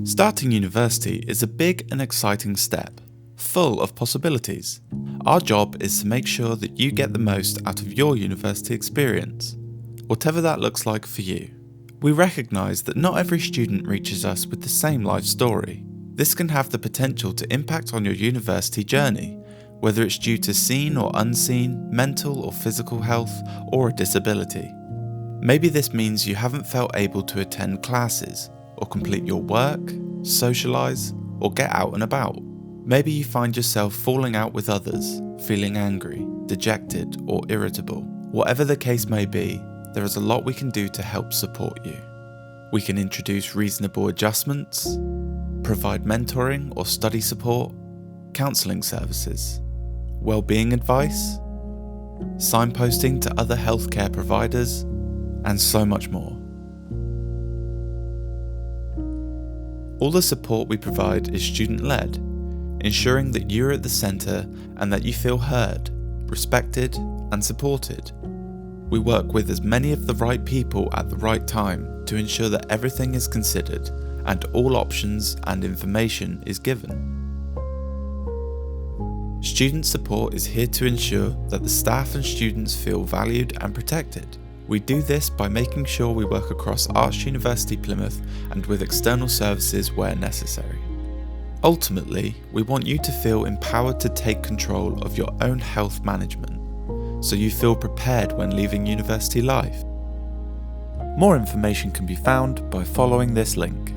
Starting university is a big and exciting step, full of possibilities. Our job is to make sure that you get the most out of your university experience, whatever that looks like for you. We recognise that not every student reaches us with the same life story. This can have the potential to impact on your university journey, whether it's due to seen or unseen, mental or physical health, or a disability. Maybe this means you haven't felt able to attend classes, or complete your work, socialise, or get out and about. Maybe you find yourself falling out with others, feeling angry, dejected, or irritable. Whatever the case may be, there is a lot we can do to help support you. We can introduce reasonable adjustments, provide mentoring or study support, counselling services, well-being advice, signposting to other healthcare providers, and so much more. All the support we provide is student-led, ensuring that you're at the centre and that you feel heard, respected, and supported. We work with as many of the right people at the right time to ensure that everything is considered and all options and information is given. Student support is here to ensure that the staff and students feel valued and protected. We do this by making sure we work across Arts University Plymouth and with external services where necessary. Ultimately, we want you to feel empowered to take control of your own health management, so you feel prepared when leaving university life. More information can be found by following this link.